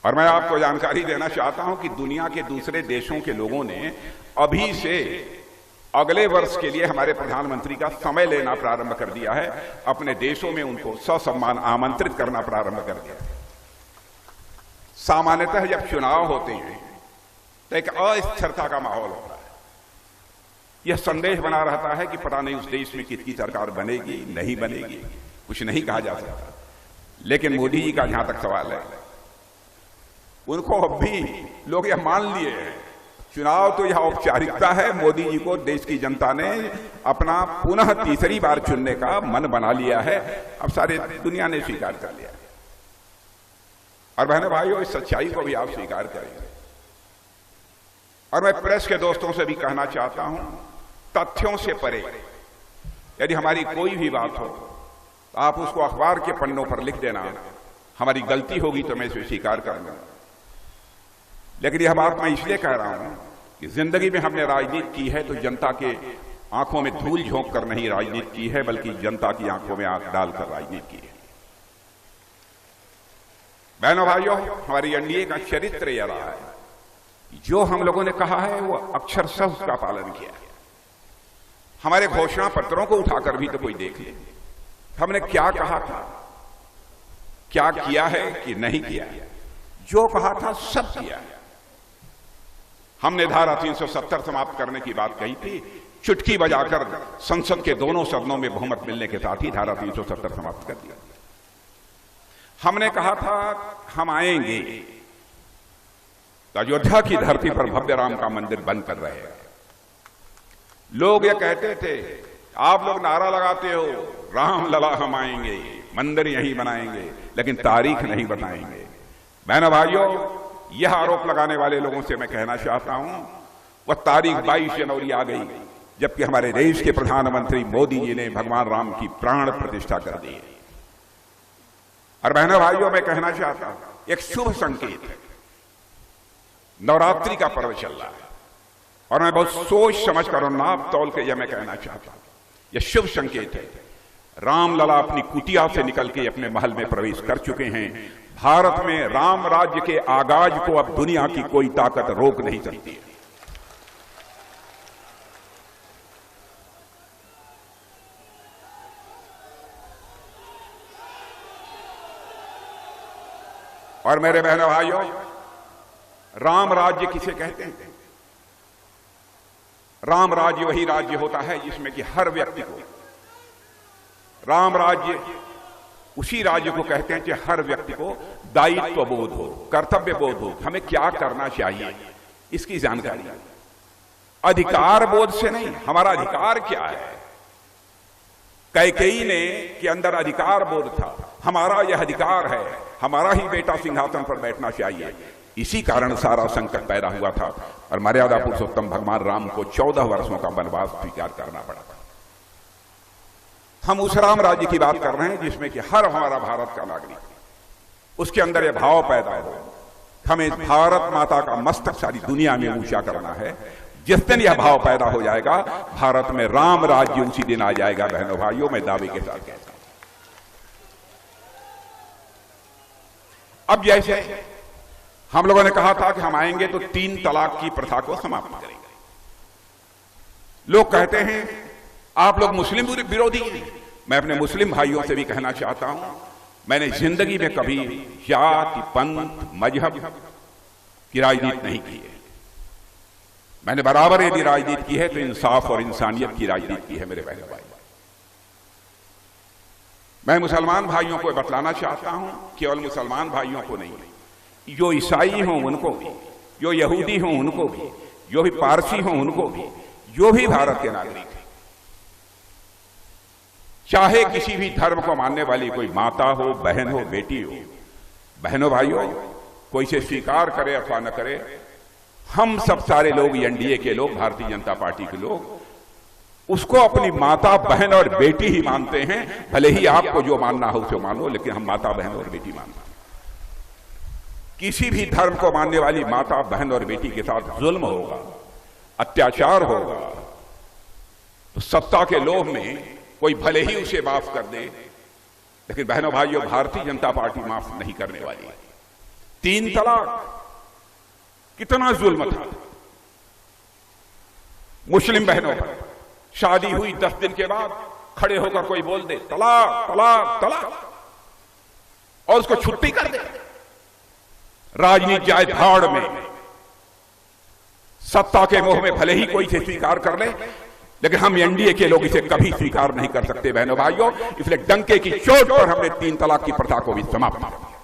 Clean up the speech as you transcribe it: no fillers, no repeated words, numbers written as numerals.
और मैं आपको जानकारी देना चाहता हूं कि दुनिया के दूसरे देशों के लोगों ने अभी से अगले वर्ष के लिए हमारे प्रधानमंत्री का समय लेना प्रारंभ कर दिया है। अपने देशों में उनको ससम्मान आमंत्रित करना प्रारंभ कर दिया है। सामान्यतः जब चुनाव होते हैं तो एक अस्थिरता का माहौल होता है। यह संदेश बना रहता है कि पता नहीं उस देश में किसकी सरकार बनेगी नहीं बनेगी, कुछ नहीं कहा जा सकता। लेकिन मोदी जी का जहां तक सवाल है, उनको अब भी लोग यह मान लिए हैं चुनाव तो यह औपचारिकता है। मोदी जी को देश की जनता ने अपना पुनः तीसरी बार चुनने का मन बना लिया है। अब सारे दुनिया ने स्वीकार कर लिया है। और बहनों भाइयों, इस सच्चाई को भी आप स्वीकार करेंगे। और मैं प्रेस के दोस्तों से भी कहना चाहता हूं, तथ्यों से परे यदि हमारी कोई भी बात हो तो आप उसको अखबार के पन्नों पर लिख देना। हमारी गलती होगी तो मैं इसे स्वीकार कर लूंगा। लेकिन यह बात मैं इसलिए कह रहा हूं कि जिंदगी में हमने राजनीति की है तो जनता के आंखों में धूल झोंक कर नहीं राजनीति की है, बल्कि जनता की आंखों में आंख डालकर राजनीति की है। बहनों भाइयों, हमारी एनडीए का चरित्र यह रहा है, जो हम लोगों ने कहा है वो अक्षरशः उसका पालन किया है। हमारे घोषणा पत्रों को उठाकर भी तो कोई देख ले, हमने क्या कहा था, क्या किया है कि नहीं किया है। जो कहा था सब किया है। हमने धारा 370 समाप्त करने की बात कही थी, चुटकी बजाकर संसद के दोनों सदनों में बहुमत मिलने के साथ ही धारा 370 समाप्त कर दिया। हमने कहा था हम आएंगे तो अयोध्या की धरती पर भव्य राम का मंदिर बन कर रहे। लोग ये कहते थे, आप लोग नारा लगाते हो राम लला हम आएंगे, मंदिर यहीं बनाएंगे, लेकिन तारीख नहीं बताएंगे। बहनों भाइयों, यह आरोप लगाने वाले लोगों से मैं कहना चाहता हूं, वह तारीख 22 जनवरी आ गई जबकि हमारे देश के प्रधानमंत्री मोदी जी ने भगवान राम की प्राण प्रतिष्ठा कर दी। और बहनों भाइयों, मैं कहना चाहता हूं एक शुभ संकेत है। नवरात्रि का पर्व चल रहा है और मैं बहुत सोच समझ कर नाप तौल के यह मैं कहना चाहता हूं, यह शुभ संकेत है। राम लला अपनी कुटिया से निकल के अपने महल में प्रवेश कर चुके हैं। भारत में राम राज्य के आगाज को अब दुनिया की कोई ताकत रोक नहीं सकती है। और मेरे बहनों भाइयों, राम राज्य किसे कहते हैं? राम राज्य वही राज्य होता है जिसमें कि हर व्यक्ति को, राम राज्य उसी राज्य को कहते हैं कि हर व्यक्ति को दायित्व बोध हो, कर्तव्य बोध हो, हमें क्या करना चाहिए इसकी जानकारी। अधिकार बोध से नहीं, हमारा अधिकार क्या है। कैकेयी ने के अंदर अधिकार बोध था, हमारा यह अधिकार है, हमारा ही बेटा सिंहासन पर बैठना चाहिए। इसी कारण सारा संकट पैदा हुआ था और मर्यादा पुरुषोत्तम भगवान राम को 14 वर्षों का वनवास स्वीकार करना पड़ा था। हम उस राम राज्य की बात कर रहे हैं जिसमें कि हर हमारा भारत का नागरिक, उसके अंदर यह भाव पैदा हो, हमें भारत माता का मस्तक सारी दुनिया में ऊंचा करना है। जिस दिन यह भाव पैदा हो जाएगा, भारत में राम राज्य उसी दिन आ जाएगा। बहनों भाइयों, मैं दावे के साथ कहता हूं। अब जैसे हम लोगों ने कहा था कि हम आएंगे तो 3 तलाक की प्रथा को समाप्त करेंगे। लोग कहते हैं आप लोग मुस्लिम विरोधी हैं। मैं अपने मुस्लिम भाइयों से भी कहना चाहता हूं, मैंने जिंदगी में कभी जाति, पंथ, मजहब की राजनीति नहीं की है। मैंने बराबर यदि राजनीति की है तो इंसाफ और इंसानियत की राजनीति की है। मेरे बहनों भाई, मैं मुसलमान भाइयों को बतलाना चाहता हूं, केवल मुसलमान भाइयों को नहीं, जो ईसाई हों उनको भी, जो यहूदी हों उनको भी, जो भी पारसी हों उनको भी, जो भी भारत के नागरिक हैं, चाहे किसी भी धर्म को मानने वाली कोई माता हो, बहन हो, बेटी हो, बहनों भाइयों, कोई इसे स्वीकार करे अथवा न करे, हम सब सारे लोग, एनडीए के लोग, भारतीय जनता पार्टी के लोग, उसको अपनी माता, बहन और बेटी ही मानते हैं। भले ही आपको जो मानना हो उसे मानो, लेकिन हम माता, बहन और बेटी मानते हैं। किसी भी धर्म को मानने वाली माता, बहन और बेटी के साथ जुल्म होगा, अत्याचार होगा, तो सत्ता के लोभ में कोई भले ही उसे माफ कर दे, लेकिन बहनों भाइयों, भारतीय जनता पार्टी माफ नहीं करने वाली है। 3 तलाक कितना जुल्म था। मुस्लिम बहनों पर शादी हुई 10 दिन के बाद खड़े होकर कोई बोल दे तलाक तलाक तलाक और उसको छुट्टी कर दे। राजनीति जाए धाड़ में, सत्ता के मोह में भले ही कोई इसे स्वीकार कर ले, लेकिन हम एनडीए के लोग इसे कभी स्वीकार नहीं कर सकते बहनों भाइयों। इसलिए डंके की चोट पर हमने 3 तलाक की प्रथा को भी समाप्त कर दिया।